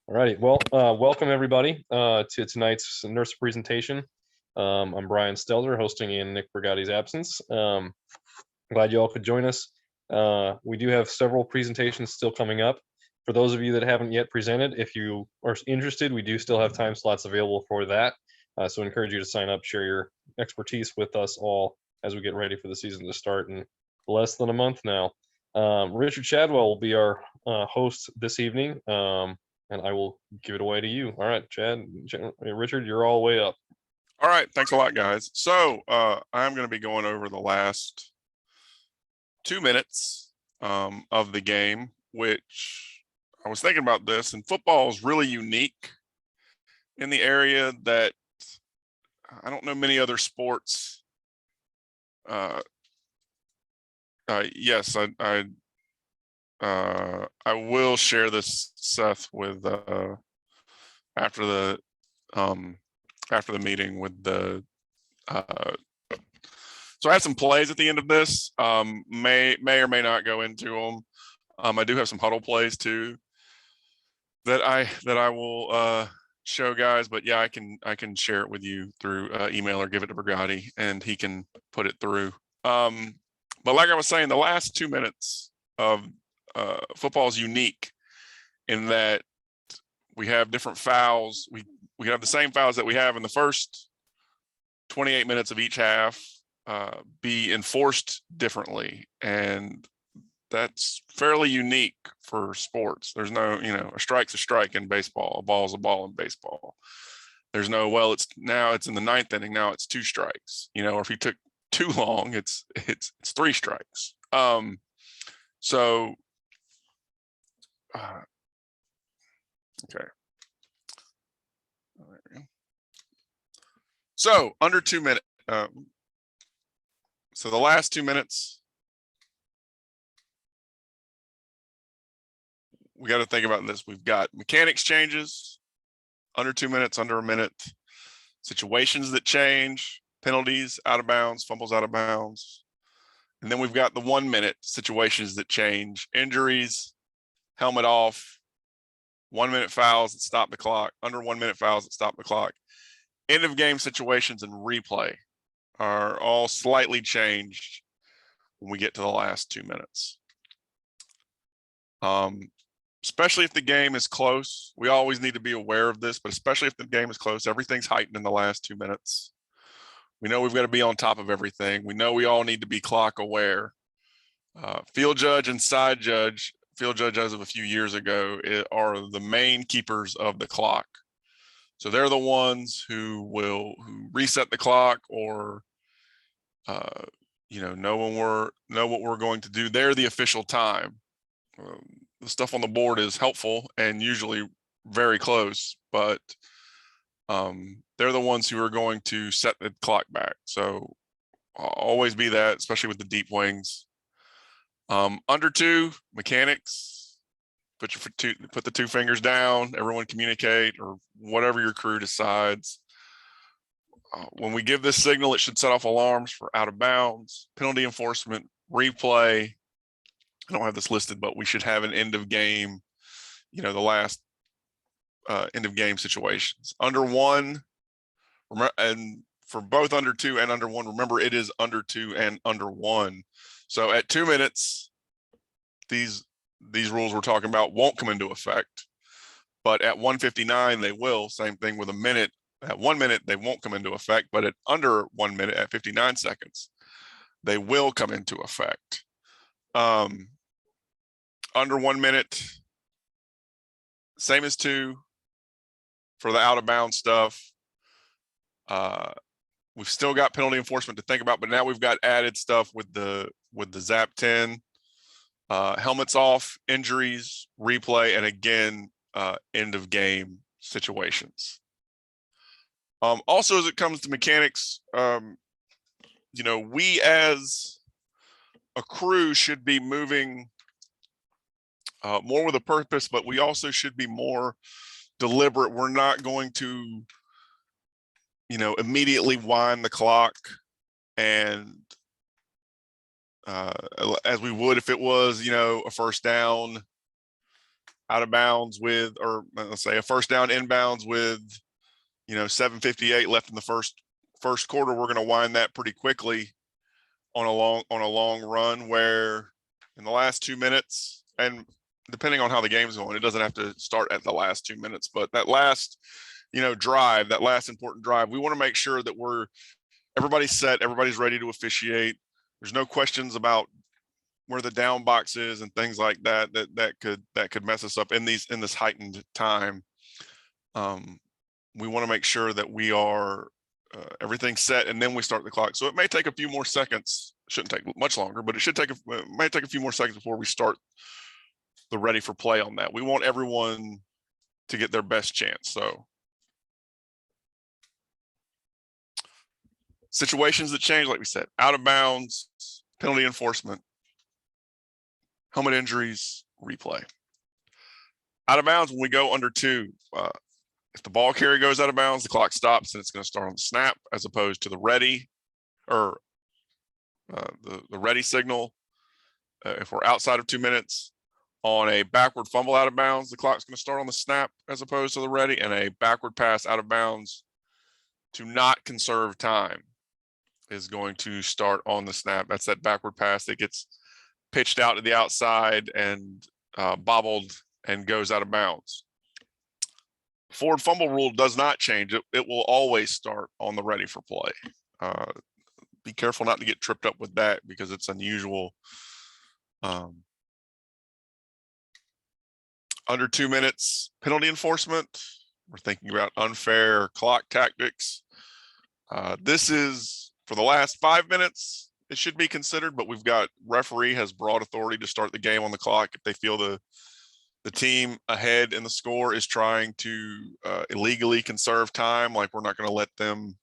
All righty. Well, welcome everybody to tonight's nurse presentation. I'm Brian Stelzer, hosting in Nick Brigati's absence. Glad you all could join us. We do have several presentations still coming up. For those of you that haven't yet presented, if you are interested, we do still have time slots available for that. So I encourage you to sign up, share your expertise with us all as we get ready for the season to start in less than a month now. Richard Chadwell will be our host this evening. And I will give it away to you. All right, Richard, you're all the way up. All right, thanks a lot, guys. So I'm going to be going over the last 2 minutes of the game, which I was thinking about this, and football is really unique in the area that I don't know many other sports. Yes, I will share this, Seth, with after the meeting with the. So I have some plays at the end of this. May or may not go into them. I do have some huddle plays too that I will show guys. But yeah, I can share it with you through email or give it to Brigati and he can put it through. But like I was saying, the last 2 minutes of football is unique in that we have different fouls. We have the same fouls that we have in the first 28 minutes of each half be enforced differently, and that's fairly unique for sports. There's no, a strike's a strike in baseball, a ball's a ball in baseball. There's no, well, it's in the ninth inning, now it's 2 strikes, or if he took too long, it's 3 strikes. Okay. There we go. So under 2 minutes. So the last 2 minutes, we got to think about this. We've got mechanics changes, under 2 minutes, under a minute, situations that change, penalties, out of bounds, fumbles out of bounds. And then we've got the 1 minute situations that change, injuries, helmet off, 1 minute fouls that stop the clock, under 1 minute fouls that stop the clock. End of game situations and replay are all slightly changed when we get to the last 2 minutes. Especially if the game is close, we always need to be aware of this, but especially if the game is close, everything's heightened in the last 2 minutes. We know we've got to be on top of everything. We know we all need to be clock aware. Field judge and side judge, field judge as of a few years ago, are the main keepers of the clock. So they're the ones who reset the clock or, know what we're going to do. They're the official time. The stuff on the board is helpful and usually very close, but they're the ones who are going to set the clock back. So always be that, especially with the deep wings. Under 2 mechanics. Put the 2 fingers down, everyone communicate, or whatever your crew decides. When we give this signal, it should set off alarms for out of bounds, penalty enforcement, replay. I don't have this listed, but we should have an end of game, the last end of game situations. Under 1, and for both under 2 and under 1, remember it is under 2 and under 1. So at 2 minutes, these rules we're talking about won't come into effect, but at 1:59 they will. Same thing with a minute. At 1 minute they won't come into effect, but at under 1 minute, at 59 seconds, they will come into effect. Under 1 minute, same as 2 for the out of bounds stuff. We've still got penalty enforcement to think about, but now we've got added stuff with the Zap 10. Helmets off, injuries, replay, and again, end of game situations. Also, as it comes to mechanics, we as a crew should be moving more with a purpose, but we also should be more deliberate. We're not going to, immediately wind the clock and as we would if it was, a first down out of bounds with, or let's say a first down inbounds with, 7:58 left in the first quarter, we're going to wind that pretty quickly on a long run where in the last 2 minutes, and depending on how the game's going, it doesn't have to start at the last 2 minutes, but that last, drive, that last important drive, we want to make sure that everybody's set, everybody's ready to officiate. There's no questions about where the down box is and things like that could mess us up in this heightened time. We want to make sure that we are everything's set, and then we start the clock. So it may take a few more seconds. Shouldn't take much longer, but it might take a few more seconds before we start the ready for play on that. We want everyone to get their best chance. So situations that change, like we said, out of bounds, penalty enforcement, helmet injuries, replay. Out of bounds, when we go under 2, if the ball carrier goes out of bounds, the clock stops and it's going to start on the snap as opposed to the ready or the ready signal. If we're outside of 2 minutes, on a backward fumble out of bounds, the clock's going to start on the snap as opposed to the ready, and a backward pass out of bounds to not conserve time is going to start on the snap. That's that backward pass that gets pitched out to the outside and bobbled and goes out of bounds. Forward fumble rule does not change. It will always start on the ready for play. Be careful not to get tripped up with that because it's unusual. Under 2 minutes, penalty enforcement. We're thinking about unfair clock tactics. This is for the last 5 minutes. It should be considered, but we've got referee has broad authority to start the game on the clock if they feel the team ahead in the score is trying to illegally conserve time. Like, we're not going to let them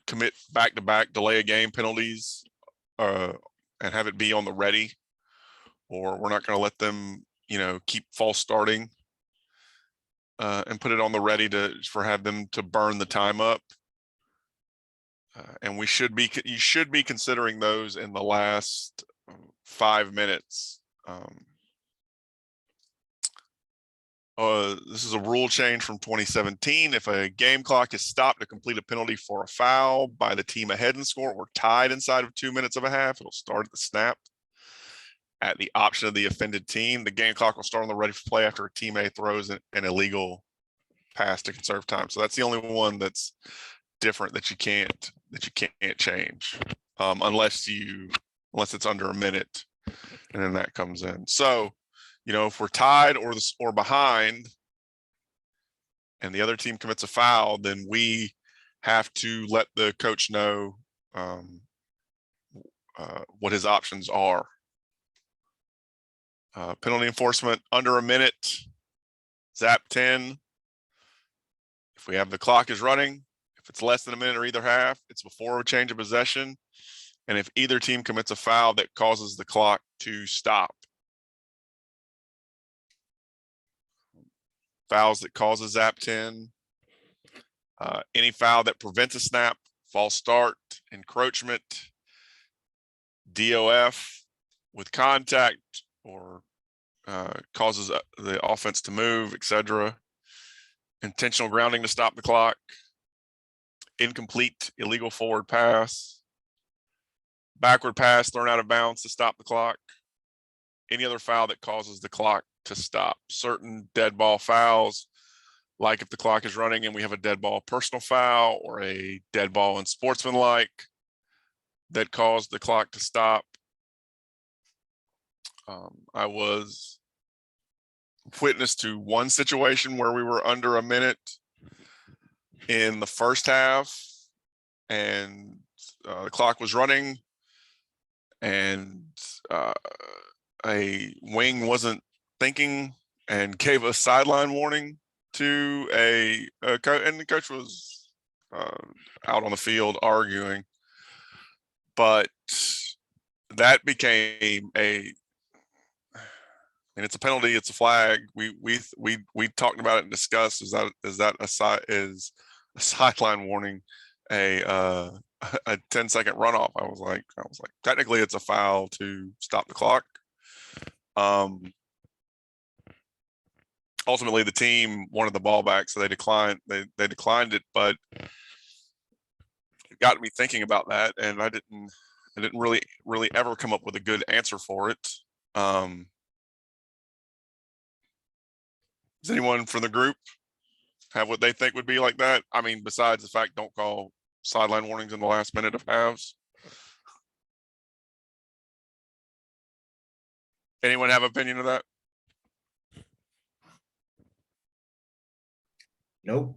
commit back-to-back delay a game penalties and have it be on the ready, or we're not going to let them, keep false starting and put it on the ready for have them to burn the time up. And you should be considering those in the last 5 minutes. This is a rule change from 2017. If a game clock is stopped to complete a penalty for a foul by the team ahead in score or tied inside of 2 minutes of a half, it'll start at the snap. At the option of the offended team, the game clock will start on the ready for play after a team A throws an illegal pass to conserve time. So that's the only one that's different that you can't change unless it's under a minute, and then that comes in. So, if we're tied or behind and the other team commits a foul, then we have to let the coach know what his options are. Penalty enforcement under a minute, zap 10. If we have the clock is running, if it's less than a minute or either half, it's before a change of possession. And if either team commits a foul that causes the clock to stop. Fouls that causes zap 10. Any foul that prevents a snap, false start, encroachment, DOF with contact, or causes the offense to move, etc. Intentional grounding to stop the clock. Incomplete illegal forward pass. Backward pass thrown out of bounds to stop the clock. Any other foul that causes the clock to stop. Certain dead ball fouls, like if the clock is running and we have a dead ball personal foul or a dead ball and sportsmanlike that caused the clock to stop. I was witness to one situation where we were under a minute in the first half and the clock was running and a wing wasn't thinking and gave a sideline warning to a coach, and the coach was out on the field arguing, but that became and it's a penalty, it's a flag. We talked about it and discussed is that a sideline warning a 10-second runoff. I was like, technically it's a foul to stop the clock. Ultimately, the team wanted the ball back, so they declined. They declined it, but it got me thinking about that, and I didn't really ever come up with a good answer for it. Does anyone from the group have what they think would be like that? I mean, besides the fact, don't call sideline warnings in the last minute of halves. Anyone have opinion of that? Nope.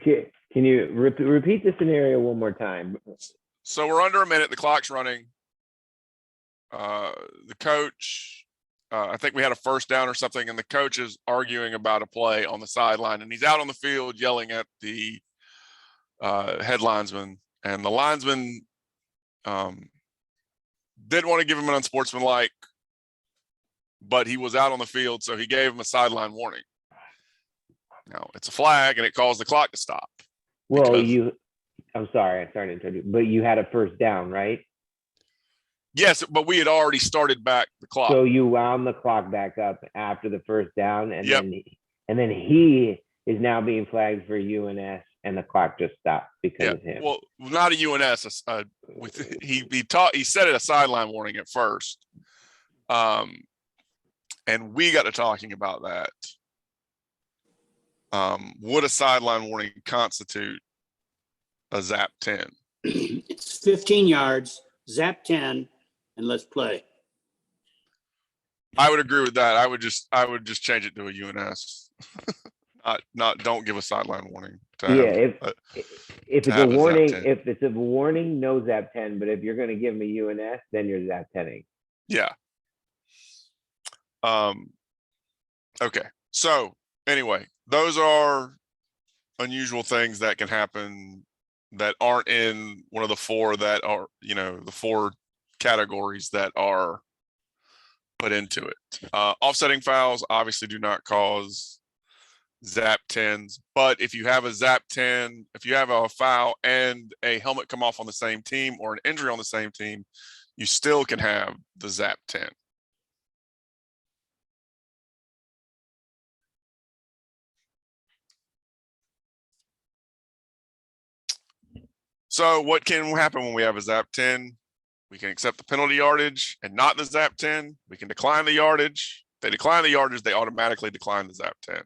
Can you repeat the scenario one more time? So we're under a minute. The clock's running. The coach, I think we had a first down or something, and the coach is arguing about a play on the sideline, and he's out on the field yelling at the head linesman, and the linesman didn't want to give him an unsportsmanlike, but he was out on the field, so he gave him a sideline warning. Now it's a flag, and it caused the clock to stop. Well, Because- I'm sorry to interrupt you, but you had a first down, right? Yes, but we had already started back the clock. So you wound the clock back up after the first down, and Yep. then he is now being flagged for UNS, and the clock just stopped because of him. Well, not a UNS. He said it a sideline warning at first, and we got to talking about that. Would a sideline warning constitute a zap 10? It's 15 yards, zap 10, and let's play. I would agree with that. I would just change it to a UNS. not don't give a sideline warning. If it's a have a zap warning, 10. if it's a warning, no zap 10. But if you're going to give him a UNS, then you're zap 10ing. Yeah. Okay. So anyway, those are unusual things that can happen that aren't in one of the four that are, the four categories that are put into it. Offsetting fouls obviously do not cause zap 10s, but if you have a zap 10, if you have a foul and a helmet come off on the same team or an injury on the same team, you still can have the zap 10. So what can happen when we have a zap 10? We can accept the penalty yardage and not the zap 10. We can decline the yardage. If they decline the yardage, they automatically decline the zap 10.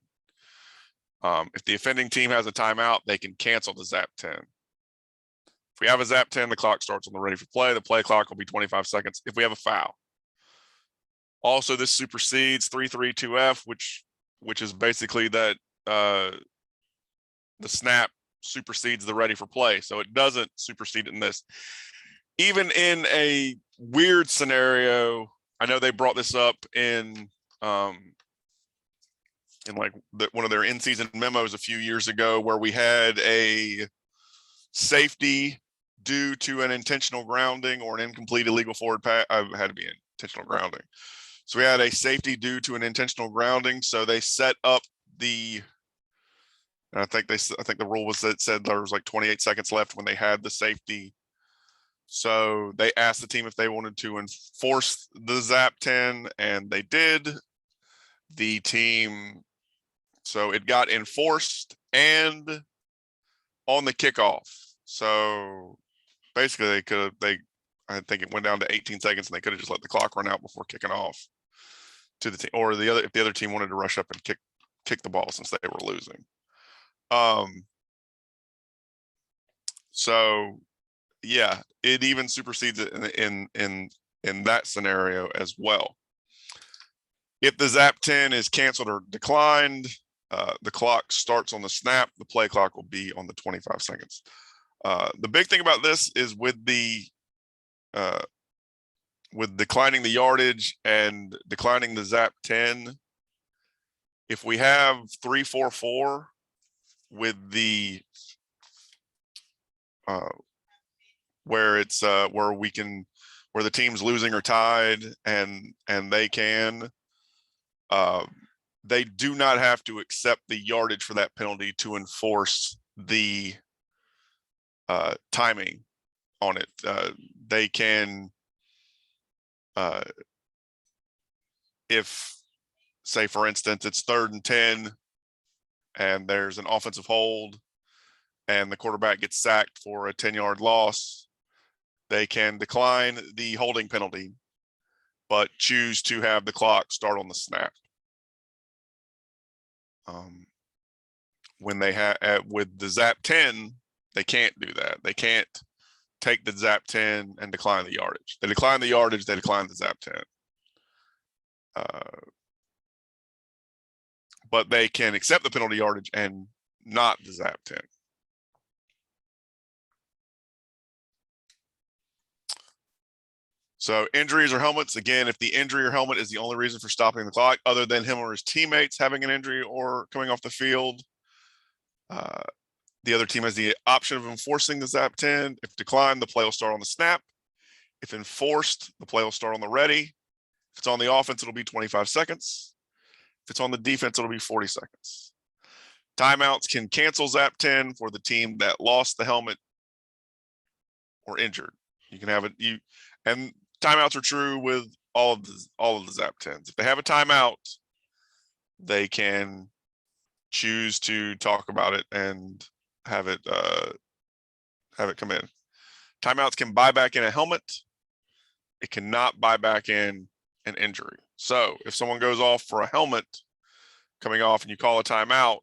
If the offending team has a timeout, they can cancel the zap 10. If we have a zap 10, the clock starts on the ready for play. The play clock will be 25 seconds if we have a foul. Also, this supersedes 332F, which is basically that the snap supersedes the ready for play. So it doesn't supersede in this. Even in a weird scenario, I know they brought this up in like one of their in-season memos a few years ago, where we had a safety due to an intentional grounding or an incomplete illegal forward pass. Had to be intentional grounding. So we had a safety due to an intentional grounding. So they set up I think the rule was that said there was like 28 seconds left when they had the safety. So they asked the team if they wanted to enforce the zap 10, and they did. The team, so it got enforced and on the kickoff. So basically I think it went down to 18 seconds and they could have just let the clock run out before kicking off to the team, or if the other team wanted to rush up and kick the ball since they were losing. So yeah, it even supersedes it in that scenario as well. If the zap 10 is canceled or declined, the clock starts on the snap. The play clock will be on the 25 seconds. The big thing about this is with declining the yardage and declining the zap 10, if we have 3-4-4 with the where it's where the team's losing or tied and they do not have to accept the yardage for that penalty to enforce the timing on it. They can if, say, for instance, it's 3rd and 10 and there's an offensive hold and the quarterback gets sacked for a 10-yard loss, they can decline the holding penalty, but choose to have the clock start on the snap. When they have with the Zap 10, they can't do that. They can't take the Zap 10 and decline the yardage. They decline the yardage, they decline the Zap 10. But they can accept the penalty yardage and not the Zap 10. So injuries or helmets, again, if the injury or helmet is the only reason for stopping the clock, other than him or his teammates having an injury or coming off the field, the other team has the option of enforcing the Zap 10. If declined, the play will start on the snap. If enforced, the play will start on the ready. If it's on the offense, it'll be 25 seconds. If it's on the defense, it'll be 40 seconds. Timeouts can cancel Zap 10 for the team that lost the helmet or injured. You can have it, and timeouts are true with all of the Zap 10s. If they have a timeout, they can choose to talk about it and have it come in. Timeouts can buy back in a helmet. It cannot buy back in an injury. So if someone goes off for a helmet coming off and you call a timeout,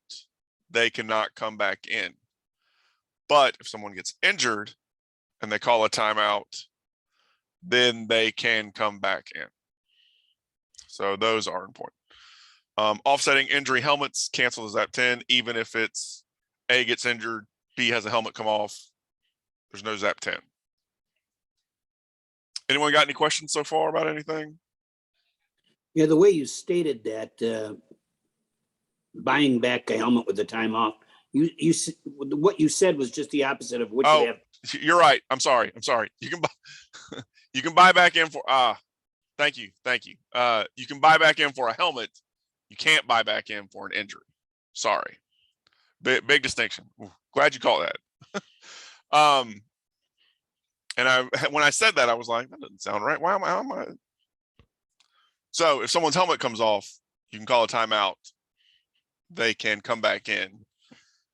they cannot come back in. But if someone gets injured and they call a timeout, then they can come back in. So those are important. Offsetting injury helmets cancel the Zap 10, even if it's A gets injured, B has a helmet come off. There's no Zap 10. Anyone got any questions so far about anything? Yeah, the way you stated that, buying back a helmet with the time off, what you said was just the opposite of what you have. You're right. I'm sorry. You can buy, you can buy back in for, thank you. You can buy back in for a helmet. You can't buy back in for an injury. Sorry. Big distinction. Ooh, glad you caught that. And when I said that, I was like, that doesn't sound right. Why am I? So if someone's helmet comes off, you can call a timeout. They can come back in,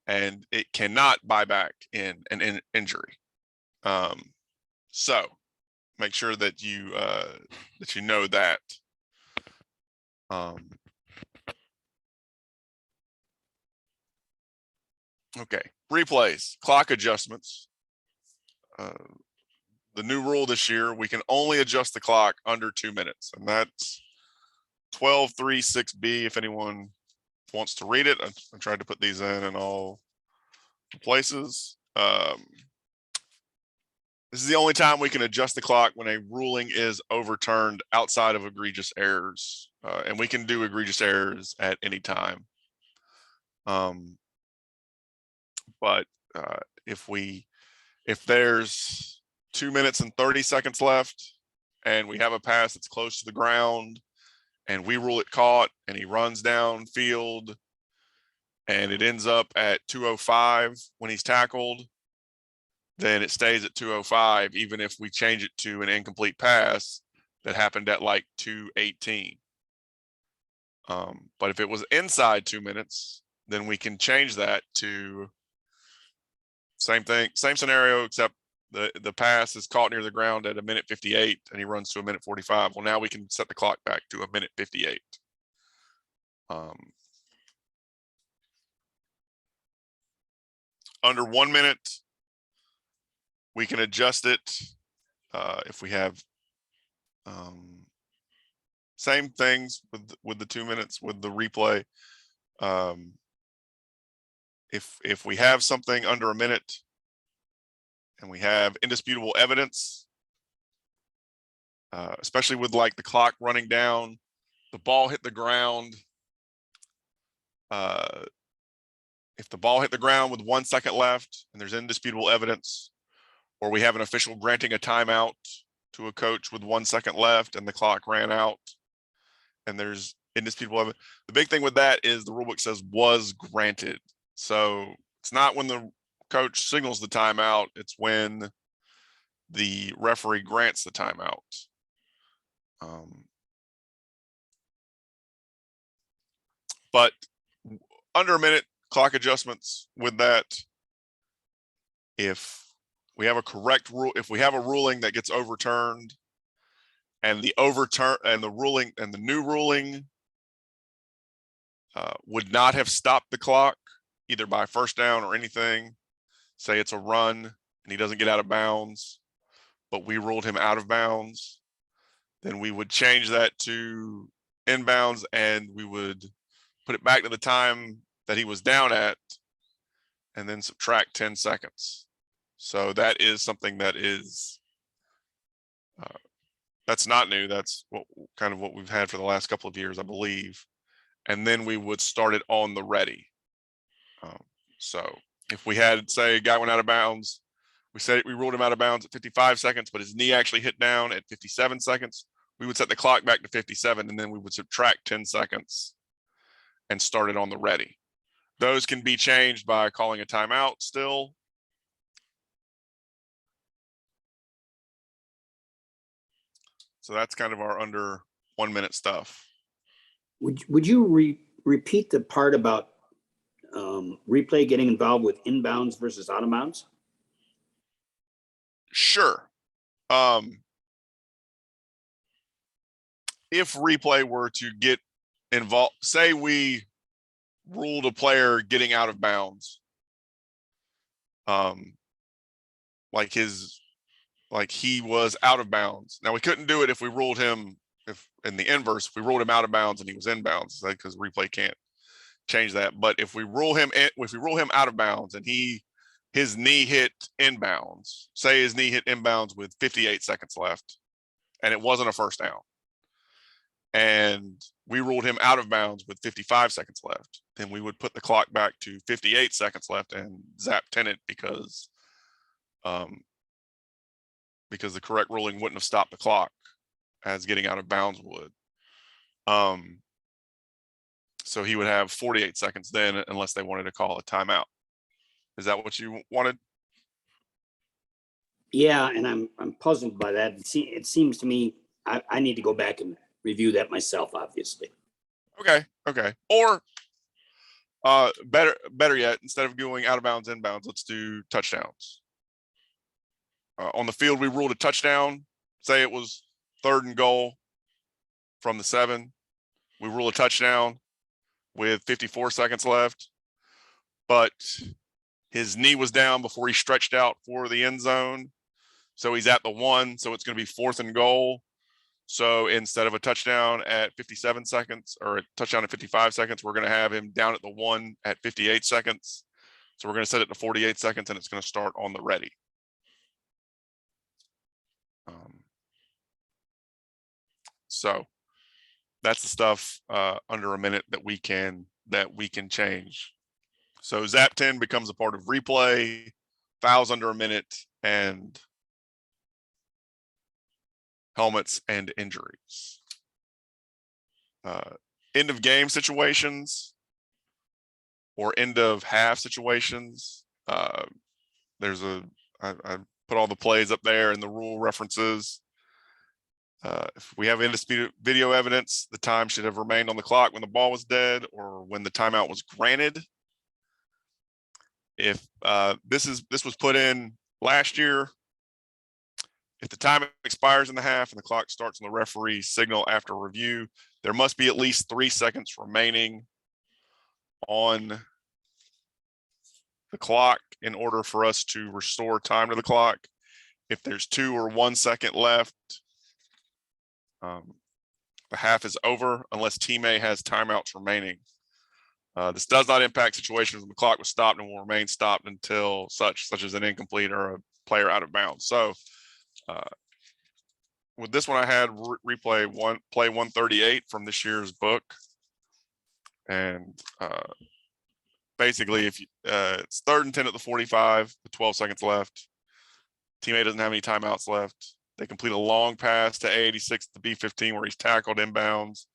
and it cannot buy back in an injury. So make sure that you know that. Okay, replays, clock adjustments. The new rule this year, we can only adjust the clock under 2 minutes, and that's 12.3.6b. If anyone wants to read it, I tried to put these in all places. This is the only time we can adjust the clock when a ruling is overturned outside of egregious errors, and we can do egregious errors at any time. But if there's 2 minutes and 30 seconds left and we have a pass that's close to the ground and we rule it caught and he runs downfield and it ends up at 2:05 when he's tackled, then it stays at 2:05, even if we change it to an incomplete pass that happened at like 2:18. But if it was inside 2 minutes, then we can change that to same thing, same scenario, except the pass is caught near the ground at 1:58 and he runs to 1:45. Well, now we can set the clock back to 1:58. Under 1 minute, we can adjust it if we have same things with the 2 minutes with the replay. If we have something under a minute and we have indisputable evidence, especially with like the clock running down, the ball hit the ground. If the ball hit the ground with 1 second left and there's indisputable evidence, or we have an official granting a timeout to a coach with 1 second left and the clock ran out and there's indisputable evidence. The big thing with that is the rulebook says was granted. So it's not when the coach signals the timeout, it's when the referee grants the timeout. But under a minute clock adjustments with that. If we have a correct rule, if we have a ruling that gets overturned and the new ruling would not have stopped the clock either by first down or anything, say it's a run and he doesn't get out of bounds, but we ruled him out of bounds, then we would change that to inbounds and we would put it back to the time that he was down at and then subtract 10 seconds. So that is something that is, that's not new. That's kind of what we've had for the last couple of years, I believe. And then we would start it on the ready. So if we had, say, a guy went out of bounds, we ruled him out of bounds at 55 seconds, but his knee actually hit down at 57 seconds, we would set the clock back to 57 and then we would subtract 10 seconds and start it on the ready. Those can be changed by calling a timeout still. So that's kind of our under 1 minute stuff. Would you repeat the part about replay getting involved with inbounds versus out of bounds? Sure. If replay were to get involved, say we ruled a player getting out of bounds, like he was out of bounds. Now we couldn't do it if we ruled him, if in the inverse, if we ruled him out of bounds and he was in bounds, because replay can't change that. But if we rule him out of bounds and his knee hit inbounds, say his knee hit inbounds with 58 seconds left and it wasn't a first down, and we ruled him out of bounds with 55 seconds left, then we would put the clock back to 58 seconds left and zap 10 it because the correct ruling wouldn't have stopped the clock as getting out of bounds would. So he would have 48 seconds then unless they wanted to call a timeout. Is that what you wanted? Yeah, and I'm puzzled by that. It seems to me I need to go back and review that myself, obviously. Okay. Or better yet, instead of going out of bounds, inbounds, let's do touchdowns. On the field, we ruled a touchdown. Say it was 3rd and goal from the 7. We rule a touchdown with 54 seconds left, but his knee was down before he stretched out for the end zone. So he's at the 1, so it's going to be 4th and goal. So instead of a touchdown at 57 seconds or a touchdown at 55 seconds, we're going to have him down at the 1 at 58 seconds. So we're going to set it to 48 seconds and it's going to start on the ready. So that's the stuff under a minute that we can change. So Zap 10 becomes a part of replay, fouls under a minute, and helmets and injuries. End of game situations or end of half situations. I put all the plays up there and the rule references. If we have indisputed video evidence, the time should have remained on the clock when the ball was dead or when the timeout was granted. If this was put in last year, if the time expires in the half and the clock starts on the referee's signal after review, there must be at least 3 seconds remaining on the clock in order for us to restore time to the clock. If there's 2 or 1 second left, the half is over unless Team A has timeouts remaining. This does not impact situations when the clock was stopped and will remain stopped until such as an incomplete or a player out of bounds. So with this one, I had play 138 from this year's book. And basically, if it's 3rd and 10 at the 45, with 12 seconds left, Team A doesn't have any timeouts left. They complete a long pass to A86 at the B15 where he's tackled inbounds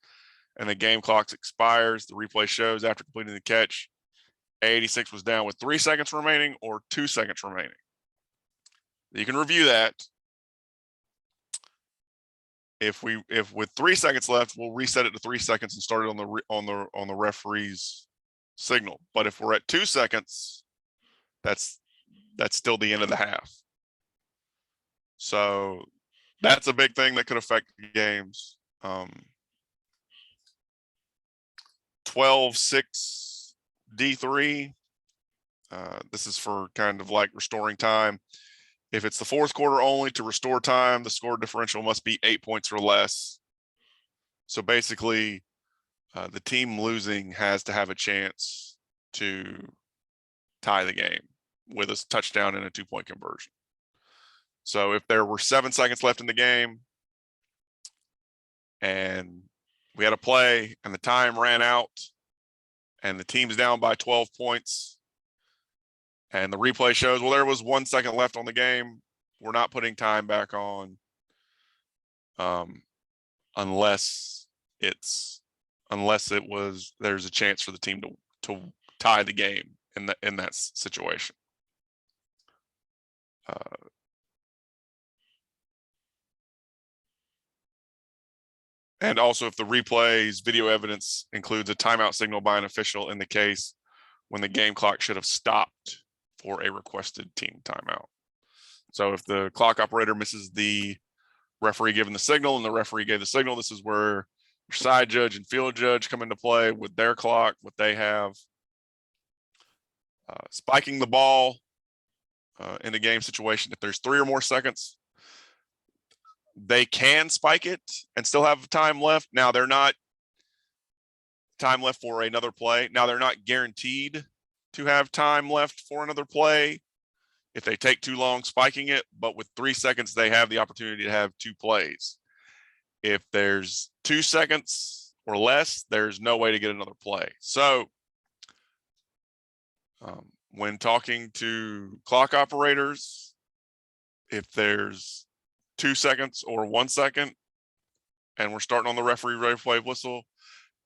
and the game clock expires. The replay shows after completing the catch, A86 was down with 3 seconds remaining or 2 seconds remaining. You can review that. if with 3 seconds left, we'll reset it to 3 seconds and start it on the referee's signal. But if we're at 2 seconds, that's still the end of the half. So that's a big thing that could affect the games. 12-6 D3. This is for kind of like restoring time. If it's the fourth quarter only, to restore time, the score differential must be 8 points or less. So basically, the team losing has to have a chance to tie the game with a touchdown and a 2-point conversion. So if there were 7 seconds left in the game and we had a play and the time ran out and the team's down by 12 points and the replay shows, well, there was 1 second left on the game, we're not putting time back on unless there's a chance for the team to tie the game in that situation. And also, if the replay's video evidence includes a timeout signal by an official in the case when the game clock should have stopped for a requested team timeout. So if the clock operator misses the referee giving the signal and the referee gave the signal, this is where your side judge and field judge come into play with their clock, what they have. Spiking the ball in a game situation, if there's 3 or more seconds, they can spike it and still have time left. Now, they're not time left for another play. Now, they're not guaranteed to have time left for another play if they take too long spiking it, but with 3 seconds, they have the opportunity to have 2 plays. If there's 2 seconds or less, there's no way to get another play. So when talking to clock operators, if there's 2 seconds or 1 second, and we're starting on the referee replay whistle,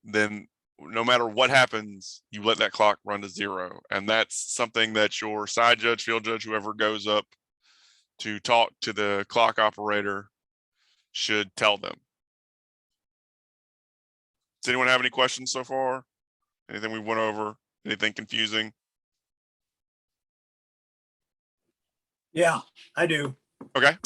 then no matter what happens, you let that clock run to 0. And that's something that your side judge, field judge, whoever goes up to talk to the clock operator should tell them. Does anyone have any questions so far? Anything we went over? Anything confusing? Yeah, I do. Okay.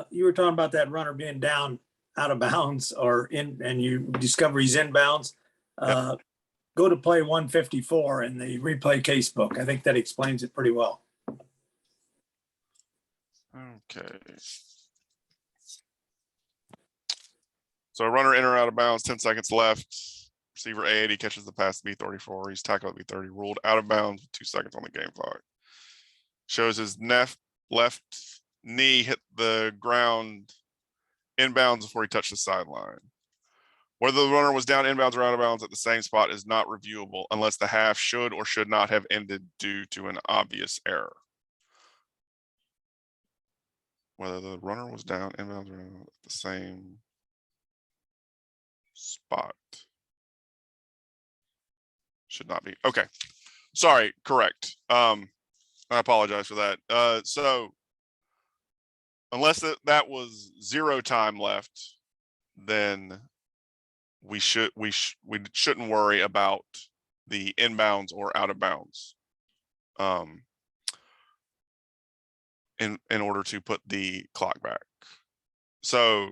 You were talking about that runner being down out of bounds or in, and you discover he's inbounds. Go to play 154 in the replay case book. I think that explains it pretty well. Okay. So a runner in or out of bounds, 10 seconds left. Receiver A80 catches the pass to B34. He's tackled at B30, ruled out of bounds with 2 seconds on the game clock. Shows his left knee hit the ground inbounds before he touched the sideline. Whether the runner was down inbounds or out of bounds at the same spot is not reviewable unless the half should or should not have ended due to an obvious error. Whether the runner was down inbounds or at the same spot should not be. Okay. Sorry, correct. I apologize for that. So unless that was 0 time left, then we shouldn't worry about the inbounds or out of bounds in order to put the clock back. So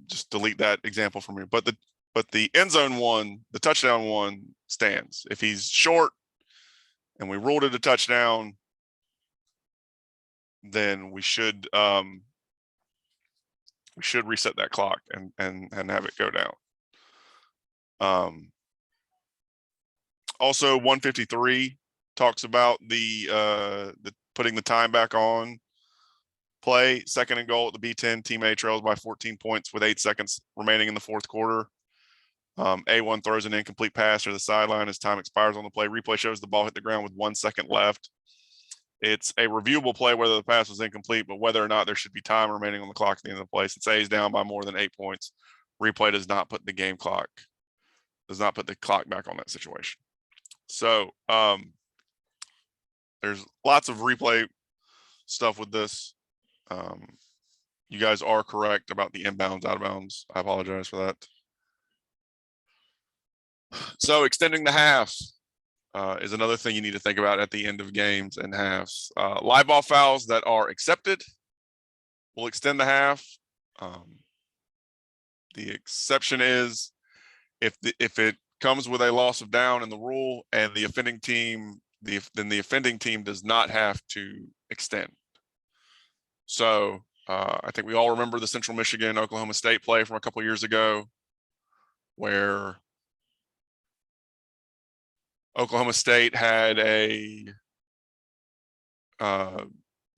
just delete that example from here. But the end zone one, the touchdown one stands. If he's short and we ruled it a touchdown, then we should reset that clock and have it go down. Also 153 talks about the putting the time back on play, 2nd and goal at the B10, team A trails by 14 points with 8 seconds remaining in the 4th quarter. A1 throws an incomplete pass to the sideline as time expires on the play. Replay shows the ball hit the ground with 1 second left. It's a reviewable play whether the pass was incomplete, but whether or not there should be time remaining on the clock at the end of the play. Since A is down by more than 8 points, replay does not put the clock back on that situation. So there's lots of replay stuff with this. you guys are correct about the inbounds, out of bounds. I apologize for that. So extending the half is another thing you need to think about at the end of games and halves. Live ball fouls that are accepted will extend the half. The exception is if it comes with a loss of down in the rule and the offending team, then the offending team does not have to extend. So I think we all remember the Central Michigan Oklahoma State play from a couple years ago, where Oklahoma State had a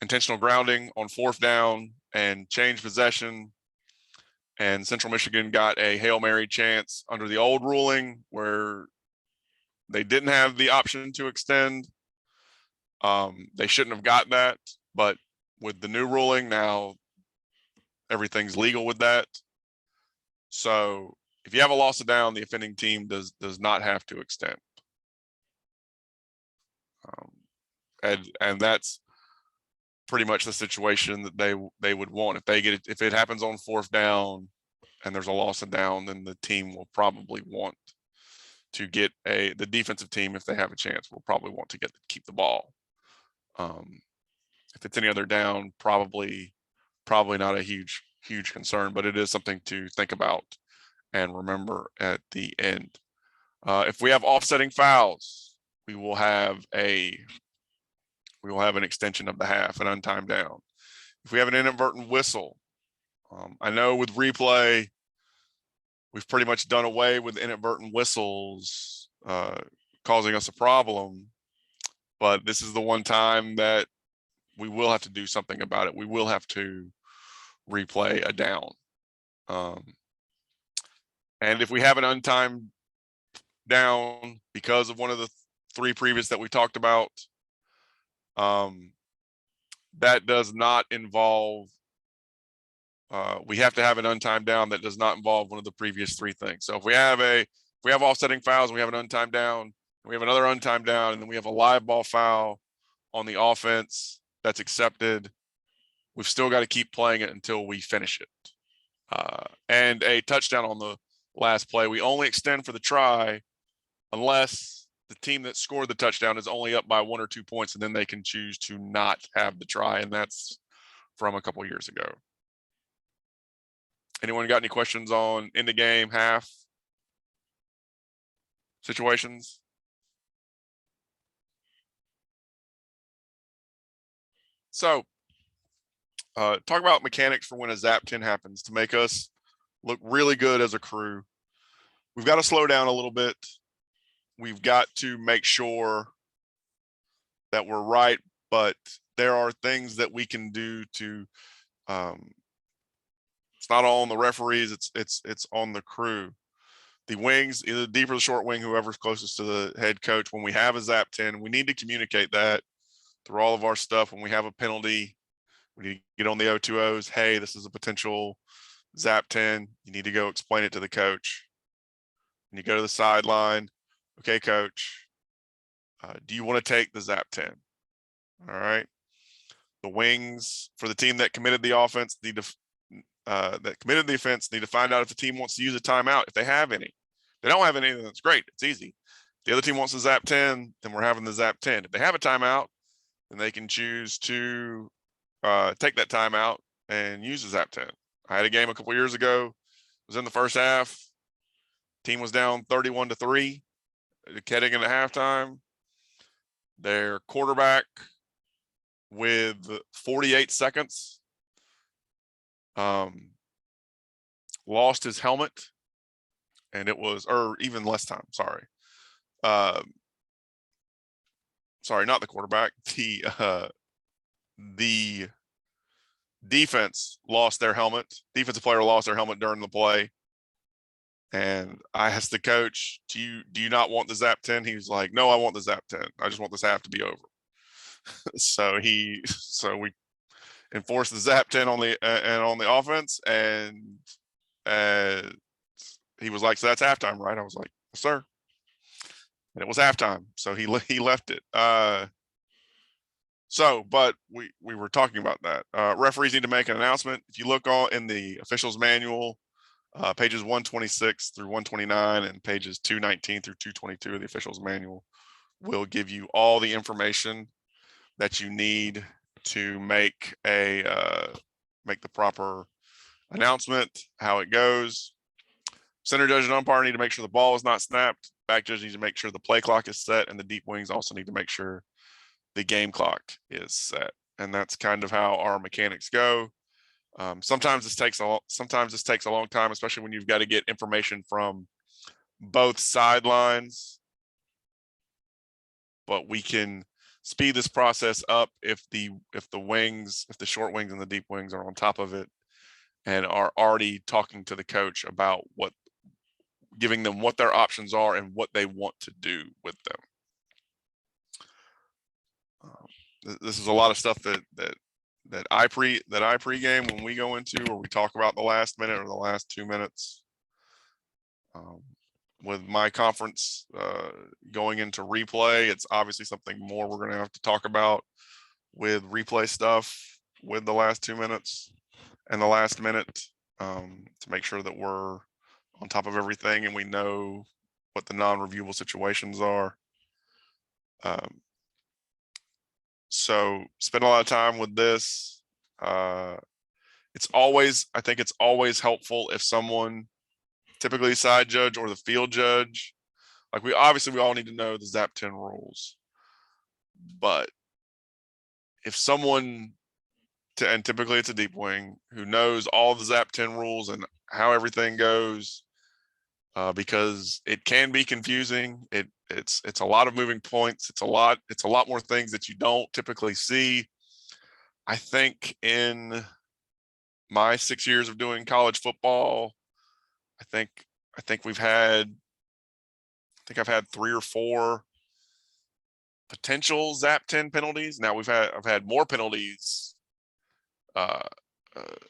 intentional grounding on 4th down and changed possession, and Central Michigan got a Hail Mary chance under the old ruling where they didn't have the option to extend. They shouldn't have got that, but with the new ruling now, everything's legal with that. So if you have a loss of down, the offending team does not have to extend. And that's pretty much the situation that they would want. If it happens on 4th down and there's a loss of down, then the team will probably want to get the defensive team, if they have a chance, will probably want to keep the ball. If it's any other down, probably not a huge concern, but it is something to think about and remember at the end. If we have offsetting fouls, we will have an extension of the half, an untimed down. If we have an inadvertent whistle, I know with replay, we've pretty much done away with inadvertent whistles causing us a problem, but this is the one time that we will have to do something about it. We will have to replay a down. And if we have an untimed down because of one of the 3 previous that we talked about, that does not involve, we have to have an untimed down that does not involve one of the previous 3 things. So if we have offsetting fouls and we have an untimed down, we have another untimed down, and then we have a live ball foul on the offense that's accepted, we've still got to keep playing it until we finish it. And a touchdown on the last play, we only extend for the try unless the team that scored the touchdown is only up by 1 or 2 points, and then they can choose to not have the try, and that's from a couple years ago. Anyone got any questions on end of game, half situations? So talk about mechanics for when a Zap 10 happens to make us look really good as a crew. We've got to slow down a little bit. We've got to make sure that we're right, but there are things that we can do to, it's not all on the referees, it's on the crew. The wings, either deep or the short wing, whoever's closest to the head coach, when we have a Zap 10, we need to communicate that through all of our stuff. When we have a penalty, we need to get on the O2Os. Hey, this is a potential Zap 10. You need to go explain it to the coach. When you go to the sideline, okay, coach, do you want to take the Zap 10? All right. The wings for the team that committed the offense need to, that committed the offense need to find out if the team wants to use a timeout, if they have any. If they don't have any, then that's great. It's easy. If the other team wants the Zap 10, then we're having the Zap 10. If they have a timeout, then they can choose to take that timeout and use the Zap 10. I had a game a couple years ago. It was in the first half. Team was down 31-3, heading into halftime. Their quarterback, with 48 seconds, lost his helmet, and it was, or even less time, sorry. Sorry, not the quarterback. The defense lost their helmet. Defensive player lost their helmet during the play. And I asked the coach, do you not want the Zap 10? He was like, no, I want the Zap 10. I just want this half to be over. So we enforced the Zap 10 on the offense, and he was like, so that's halftime, right? I was like, yes, sir. And it was halftime. So he left it. So, but we were talking about that. Referees need to make an announcement. If you look in the officials manual, pages 126 through 129 and pages 219 through 222 of the officials manual will give you all the information that you need to make the proper announcement, how it goes. Center judge and umpire need to make sure the ball is not snapped. Back judge needs to make sure the play clock is set, and the deep wings also need to make sure the game clock is set. And that's kind of how our mechanics go. Sometimes this takes a long time, especially when you've got to get information from both sidelines. But we can speed this process up if the short wings and the deep wings are on top of it and are already talking to the coach about giving them what their options are and what they want to do with them. This is a lot of stuff that I pregame when we go into, or we talk about the last minute or the last 2 minutes. With my conference going into replay, it's obviously something more we're going to have to talk about with replay stuff with the last 2 minutes and the last minute to make sure that we're on top of everything and we know what the non-reviewable situations are. So spend a lot of time with this. I think it's always helpful if someone, typically side judge or the field judge, like we all need to know the ZAP 10 rules, but if someone, and typically it's a deep wing, who knows all the ZAP 10 rules and how everything goes, because it can be confusing. It's a lot of moving points. It's a lot more things that you don't typically see. I think in my 6 years of doing college football, I think I've had 3 or 4 potential ZAP 10 penalties. Now I've had more penalties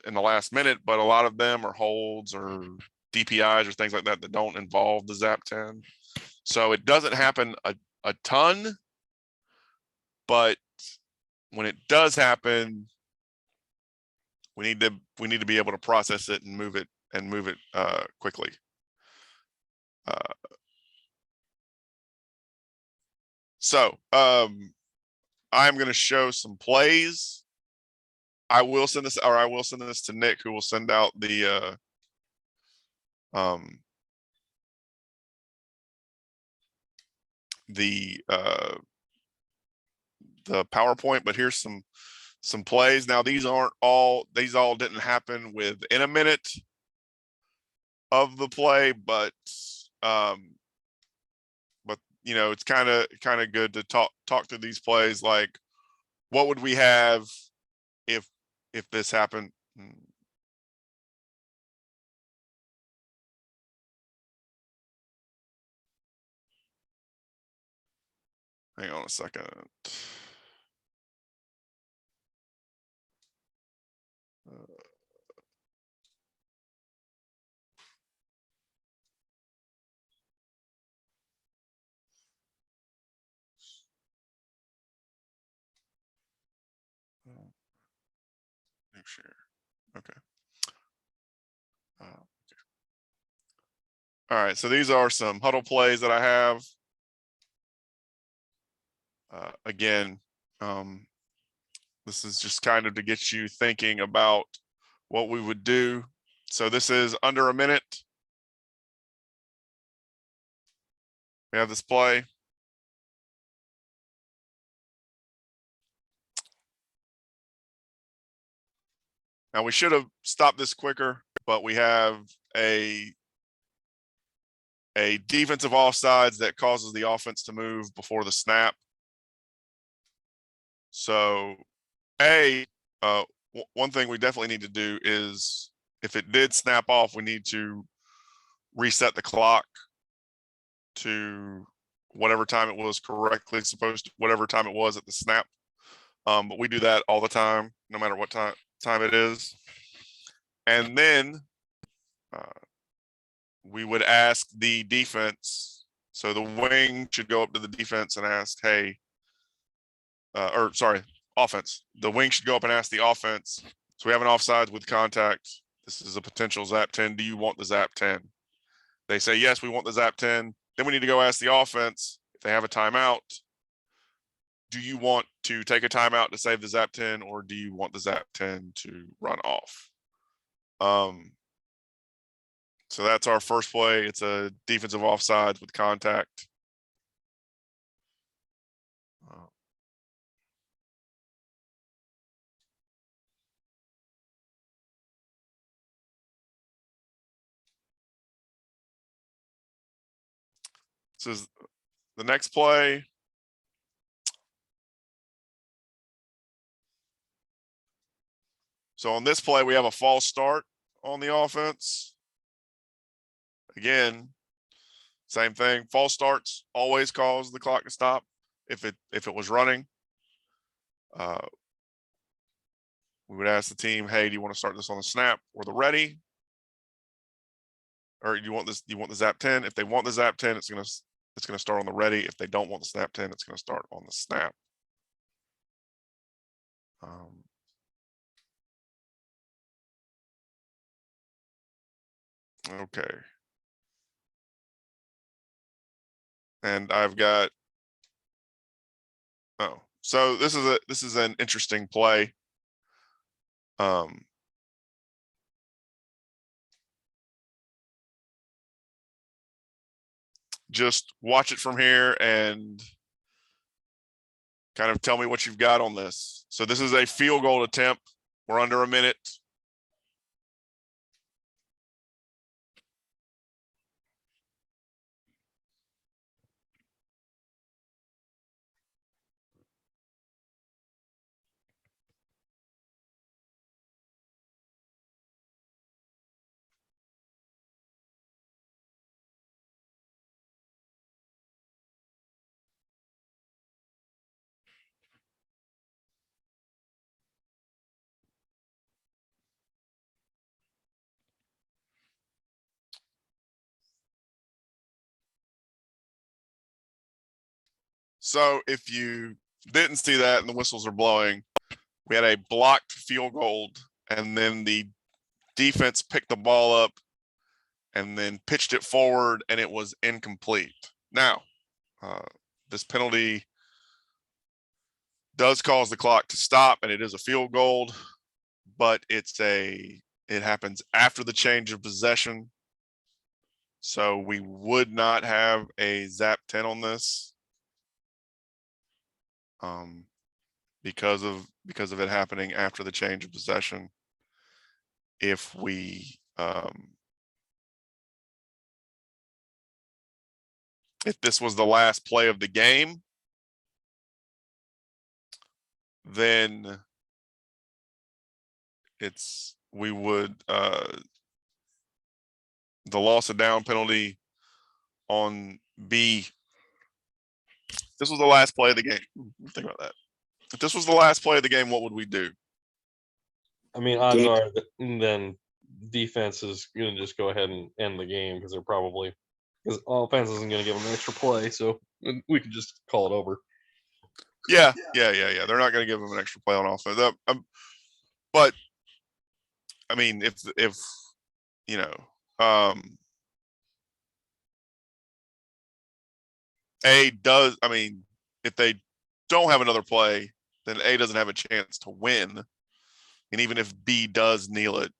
in the last minute, but a lot of them are holds or DPIs or things like that that don't involve the ZAP 10. So it doesn't happen a ton, but when it does happen, we need to be able to process it and move it quickly. So I'm going to show some plays. I will send this to Nick, who will send out the PowerPoint, but here's some plays. Now these all didn't happen within a minute of the play, but you know, it's kind of good to talk through these plays. Like, what would we have if this happened? Hang on a second. New share. Okay. All right. So these are some huddle plays that I have. Again, this is just kind of to get you thinking about what we would do. So this is under a minute. We have this play. Now we should have stopped this quicker, but we have a defensive offsides that causes the offense to move before the snap. So one thing we definitely need to do is, if it did snap off, we need to reset the clock to whatever time it was correctly supposed to, whatever time it was at the snap. But we do that all the time, no matter what time it is. And then we would ask the defense. So the wing should go up to the defense and ask, hey, offense. The wing should go up and ask the offense. So we have an offsides with contact. This is a potential zap 10. Do you want the zap 10? They say, yes, we want the zap 10. Then we need to go ask the offense if they have a timeout. Do you want to take a timeout to save the zap 10, or do you want the zap 10 to run off? So that's our first play. It's a defensive offsides with contact. This is the next play. So on this play, we have a false start on the offense. Again, same thing. False starts always cause the clock to stop if it was running. We would ask the team, hey, do you want to start this on the snap or the ready? Or do you want this? Do you want the zap 10? If they want the zap 10, it's gonna start on the ready. If they don't want the snap 10, it's gonna start on the snap. Okay. And I've got, oh, so this is an interesting play. Just watch it from here and kind of tell me what you've got on this. So this is a field goal attempt. We're under a minute. So if you didn't see that and the whistles are blowing, we had a blocked field goal, and then the defense picked the ball up and then pitched it forward, and it was incomplete. Now, this penalty does cause the clock to stop, and it is a field goal, but it happens after the change of possession. So we would not have a zap 10 on this. Because of it happening after the change of possession. If we if this was the last play of the game, then we would the loss of down penalty on B. This was the last play of the game. Think about that. If this was the last play of the game, what would we do? I mean, odds Game. are that then defense is going to just go ahead and end the game because offense isn't going to give them an extra play, so we could just call it over. Yeah. They're not going to give them an extra play on offense. But I mean, if you know, if they don't have another play, then A doesn't have a chance to win. And even if B does kneel it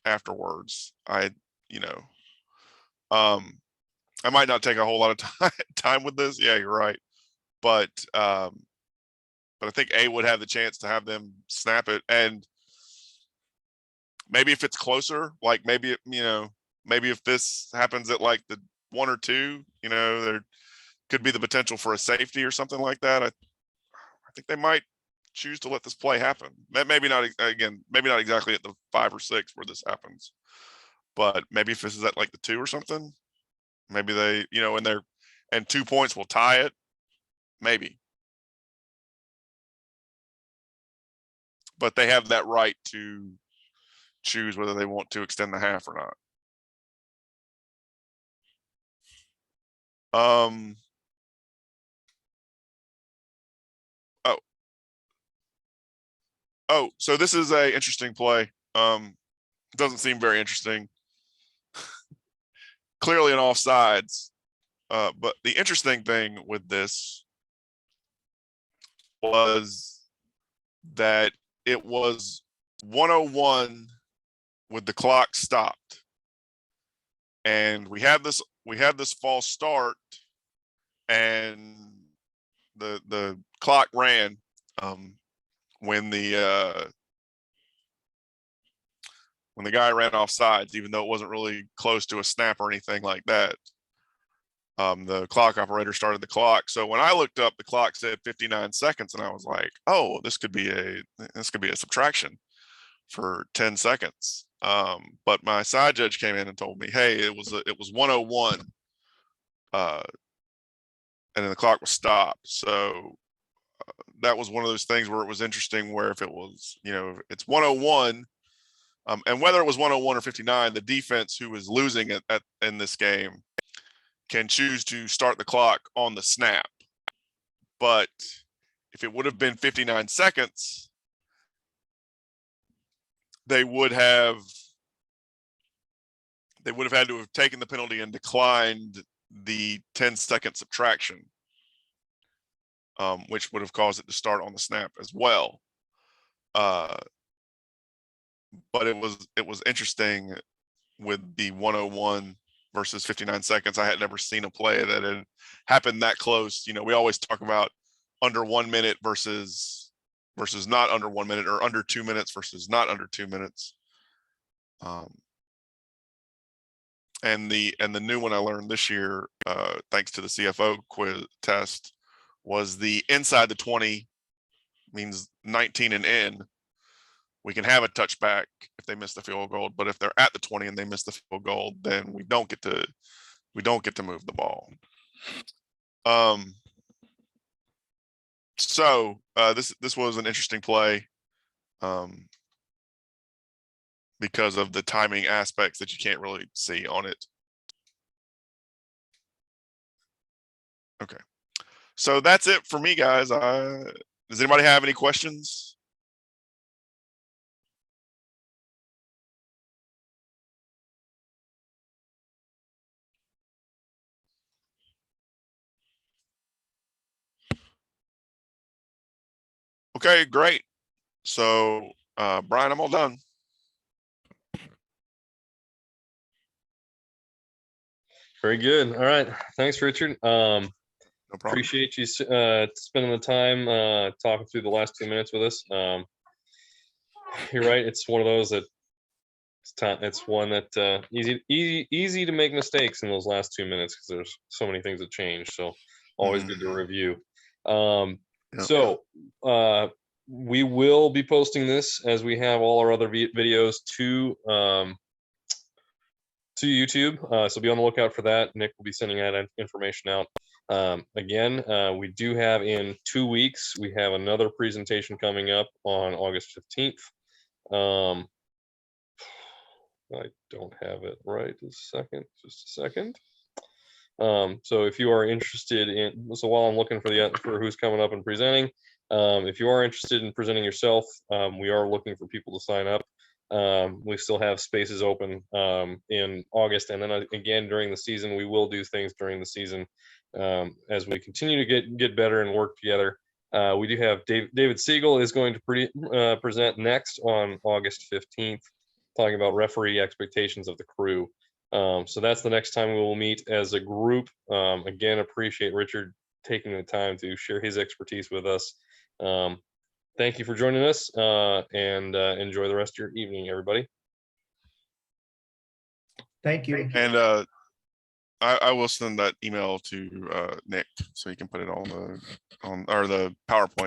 afterwards, I might not take a whole lot of time with this. Yeah, you're right. But I think A would have the chance to have them snap it. And maybe if it's closer, like maybe if this happens at like the 1 or 2, there could be the potential for a safety or something like that. I think they might choose to let this play happen. Maybe not exactly at the 5 or 6 where this happens, but maybe if this is at like the 2 or something, maybe they, and 2 points will tie it. Maybe. But they have that right to choose whether they want to extend the half or not. Oh, so this is a interesting play. Doesn't seem very interesting. Clearly an offsides. But the interesting thing with this was that it was 101 with the clock stopped. And we had this false start, and the clock ran when the guy ran off sides, even though it wasn't really close to a snap or anything like that. The clock operator started the clock. So when I looked up, the clock said 59 seconds, and I was like, oh, this could be a subtraction for 10 seconds. But my side judge came in and told me, hey, it was 101. And then the clock was stopped. So that was one of those things where it was interesting, where if it was, it's 101, and whether it was 101 or 59, the defense who was losing in this game can choose to start the clock on the snap. But if it would have been 59 seconds, they would have had to have taken the penalty and declined the 10-second subtraction, which would have caused it to start on the snap as well. But it was interesting with the 101 versus 59 seconds. I had never seen a play that had happened that close. We always talk about under 1 minute versus not under 1 minute, or under 2 minutes versus not under 2 minutes. And the new one I learned this year, thanks to the CFO quiz test, was the inside the 20 means 19 and in. We can have a touchback if they miss the field goal, but if they're at the 20 and they miss the field goal, then we don't get to move the ball. So this was an interesting play, because of the timing aspects that you can't really see on it. Okay, so that's it for me, guys. Does anybody have any questions? Okay, great. So, Brian, I'm all done. Very good. All right. Thanks, Richard. No problem. Appreciate you spending the time talking through the last 2 minutes with us. You're right. It's one of those that it's one that easy to make mistakes in those last 2 minutes, because there's so many things that change. So always good to review. So we will be posting this, as we have all our other videos, to YouTube. So be on the lookout for that. Nick will be sending that information out. Again, we do have, in 2 weeks, we have another presentation coming up on August 15th. I don't have it right just a second. So if you are interested in, so while I'm looking for who's coming up and presenting, if you are interested in presenting yourself, we are looking for people to sign up. We still have spaces open in August, and then again during the season. We will do things during the season as we continue to get better and work together. We do have David Siegel is going to present next on August 15th, talking about referee expectations of the crew. So that's the next time we will meet as a group. Again, appreciate Richard taking the time to share his expertise with us. Thank you for joining us, and enjoy the rest of your evening, everybody. Thank you. And I will send that email to Nick, so he can put it on the PowerPoint.